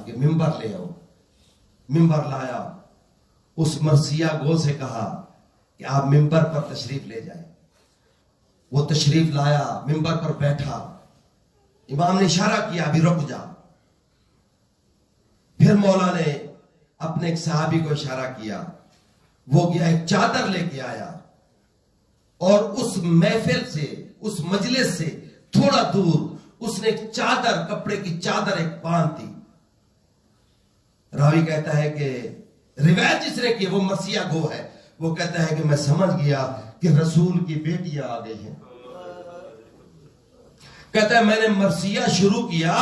کہ ممبر لے آؤ. ممبر لایا. اس مرثیہ گو سے کہا کہ آپ ممبر پر تشریف لے جائیں. وہ تشریف لایا, ممبر پر بیٹھا. امام نے اشارہ کیا ابھی رک جا. پھر مولا نے اپنے ایک صحابی کو اشارہ کیا, وہ گیا ایک چادر لے کے آیا اور اس محفل سے, اس مجلس سے تھوڑا دور اس نے ایک چادر, کپڑے کی چادر ایک باندھ دی. راوی کہتا ہے کہ روایت جس نے کی وہ مرثیہ گو ہے, وہ کہتا ہے کہ میں سمجھ گیا کہ رسول کی بیٹیاں آ گئی ہیں. کہتا ہے میں نے مرثیہ شروع کیا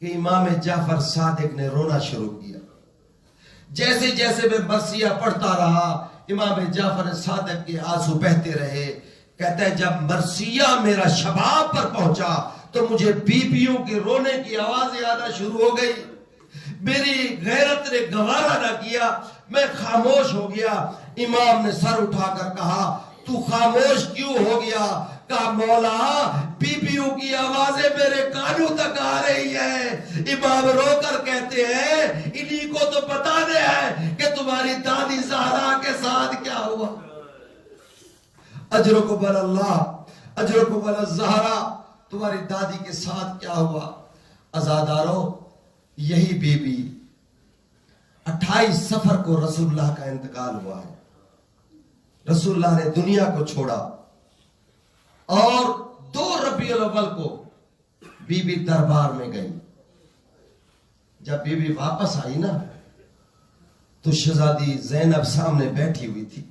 کہ امام جعفر صادق نے رونا شروع کیا. جیسے جیسے میں مرثیہ پڑھتا رہا امام جعفر صادق کے آنسو بہتے رہے. کہتا ہے جب مرثیہ میرا شباب پر پہنچا تو مجھے بیویوں کے رونے کی آوازیں آنا شروع ہو گئی. میری غیرت نے گوارا نہ کیا, میں خاموش ہو گیا. امام نے سر اٹھا کر کہا تو خاموش کیوں ہو گیا؟ کہا مولا بیویوں کی آوازیں میرے کانوں تک آ رہی ہیں. امام رو کر کہتے ہیں انہی کو تو بتانے ہے کہ تمہاری دادی زہرا کے ساتھ کیا ہوا. اجرکم اللہ, اجرکم الزہرا, تمہاری دادی کے ساتھ کیا ہوا. عزادارو, یہی بی بی 28 صفر کو رسول اللہ کا انتقال ہوا ہے. رسول اللہ نے دنیا کو چھوڑا اور 2 ربیع الاول کو بی بی دربار میں گئی. جب بی بی واپس آئی نا تو شہزادی زینب سامنے بیٹھی ہوئی تھی.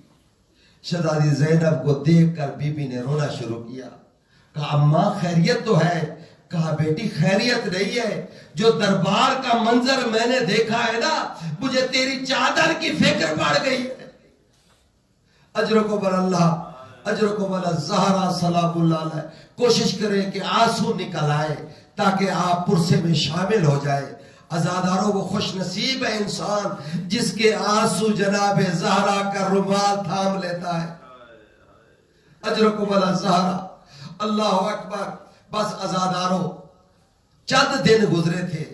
شہزادی زینب کو دیکھ کر بی بی نے رونا شروع کیا. کہا اماں خیریت تو ہے؟ کہا بیٹی خیریت نہیں ہے, جو دربار کا منظر میں نے دیکھا ہے نا مجھے تیری چادر کی فکر پڑ گئی ہے. اجرکم اللہ, اجرکم الزہرا سلام اللہ علیہ. کوشش کریں کہ آنسو نکل آئے تاکہ آپ پرسے میں شامل ہو جائے. عزاداروں وہ خوش نصیب ہے انسان جس کے آنسو جناب زہرا کا رومال تھام لیتا ہے. اجرکم الزہرا, اللہ اکبر. بس عزاداروں چند دن گزرے تھے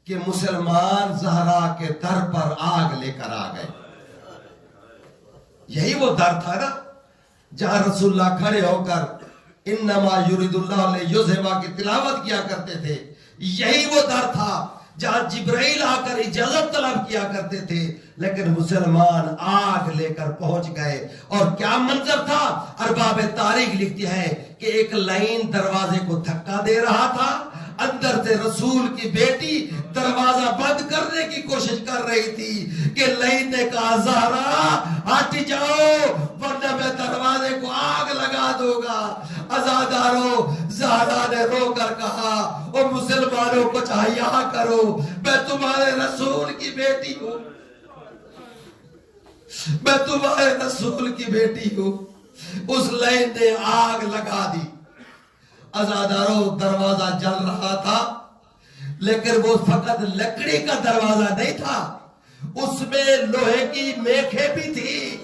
کہ مسلمان زہرا کے در پر آگ لے کر آ گئے. یہی وہ در تھا نا جہاں رسول اللہ کھڑے ہو کر انما یرید اللہ لیذھب کی تلاوت کیا کرتے تھے. یہی وہ در تھا جہاں جبرائیل آ کر اجازت طلب کیا کرتے تھے. لیکن مسلمان آگ لے کر پہنچ گئے اور کیا منظر تھا. ارباب تاریخ لکھتی ہے کہ ایک لائن دروازے کو دھکا دے رہا تھا, اندر سے رسول کی بیٹی دروازہ بند کرنے کی کوشش کر رہی تھی کہ لائن نے کہا زہرا ہٹ جاؤ ورنہ میں دروازے کو آگ لگا دوں گا. عزاداروں زہرا نے رو کر کہا او مسلمانوں کچھ حیا کرو, میں تمہارے رسول کی بیٹی ہوں, میں تمہارے رسول کی بیٹی ہوں. اس لائن نے آگ لگا دی. عزاداروں دروازہ جل رہا تھا لیکن وہ فقط لکڑی کا دروازہ نہیں تھا, اس میں لوہے کی میخیں بھی تھی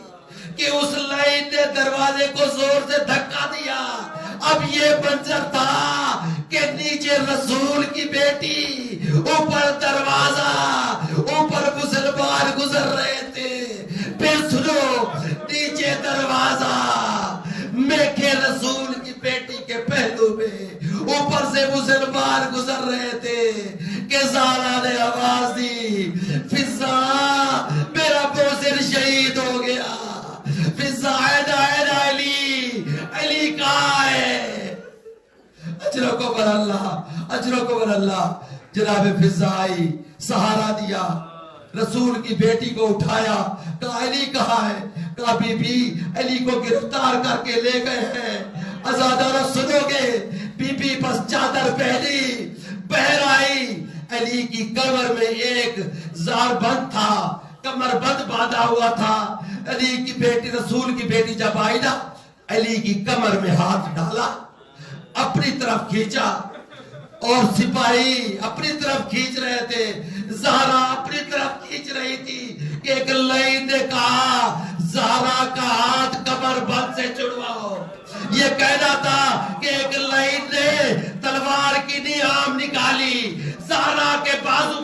کہ اس لائن نے دروازے کو زور سے دھکا دیا. اب یہ منظر تھا کہ نیچے رسول کی بیٹی, اوپر دروازہ, اوپر مسلمان گزر رہے تھے. پھر سنو, نیچے دروازہ, میخیں رسول کی بیٹی کے پہلو میں, اوپر سے مسلمان گزر رہے تھے کہ زہرا نے آواز دی فضا میرا بوسر شہید ہو گیا. فضا عین علی, علی کہاں ہے؟ اجرکم اللہ, اجرکم اللہ. جناب فضا آئی, سہارا دیا, رسول کی بیٹی کو اٹھایا. کہا علی کہاں ہے؟ کہا بی بی علی کو گرفتار کر کے لے گئے ہیں. عزادارہ سنو گے, بی بی بس چادر پہنی بہر آئی. علی کی کمر میں ایک زار بند تھا, کمر بند باندھا ہوا تھا. علی کی بیٹی, رسول کی بیٹی جب آئی نا, علی کی کمر میں ہاتھ ڈالا, اپنی طرف کھینچا اور سپاہی اپنی طرف کھینچ رہے تھے. زہرا اپنی طرف کھینچ رہی تھی کہ ایک لائن نے کہا زہرا کا ہاتھ کمر بند سے چھڑواؤ. یہ کہنا تھا کہ ایک لائن نے تلوار کی نیام نکالی, زہرا کے بازو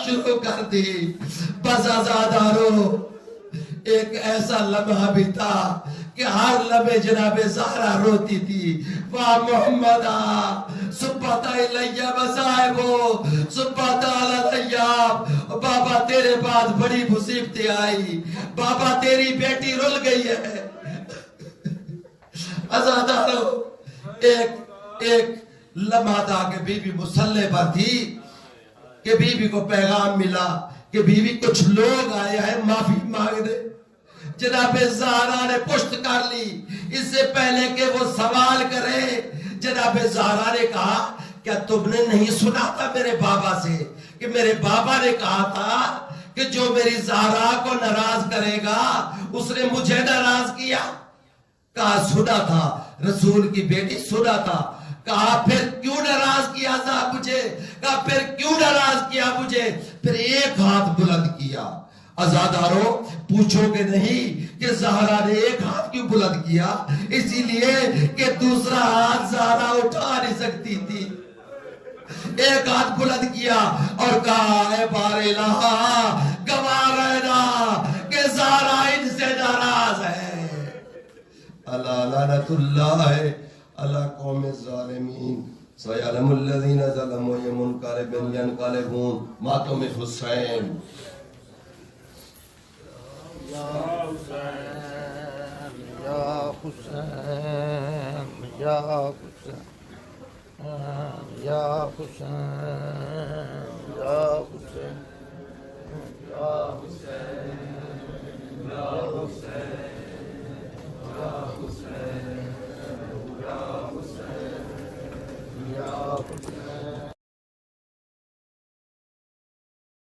شروع کر دی. بس عزادارو ایک ایسا لمحہ بھی تھا کہ ہر لمحے جناب زہرا روتی تھی. واہ محمدہ سبحت الیہ مصائبو سبحت الیہ. بابا تیرے بعد بڑی مصیبتیں آئی. بابا تیری بیٹی رل گئی ہے. عزادارو ایک لمحہ تھا کہ بی بی مسلح پر تھی کہ بی بی کو پیغام ملا کہ بی بی کچھ لوگ آئے ہیں معافی مانگ دے. جناب زہرا نے پشت کر لی. اس سے پہلے کہ وہ سوال کرے جناب زہرا نے کہا کیا تم نے نہیں سنا تھا میرے بابا سے کہ میرے بابا نے کہا تھا کہ جو میری زہرا کو ناراض کرے گا اس نے مجھے ناراض کیا. کہا سنا تھا رسول کی بیٹی سنا تھا. کہا پھر کیوں ناراض کیا تھا مجھے. کہا پھر کیوں ناراض کیا مجھے. پھر ایک ہاتھ بلند کیا. عزادارو پوچھو گے نہیں کہ زہرا نے ایک ہاتھ کیوں بلند کیا. اسی لیے کہ دوسرا ہاتھ زہرا اٹھا نہیں سکتی تھی. ایک ہاتھ بلند کیا اور کہا اے بار الہ گواہ رہنا کہ زہرا ان سے ناراض ہے. اللہ لعنت اللہ علی قوم الظالمین. سیعلم الذین ظلموا منقلب ینقلبون. ماتم حسین. یا حسین یا حسین یا حسین یا حسین یا حسین یا حسین یا حسین یا حسین یا حسین یا حسین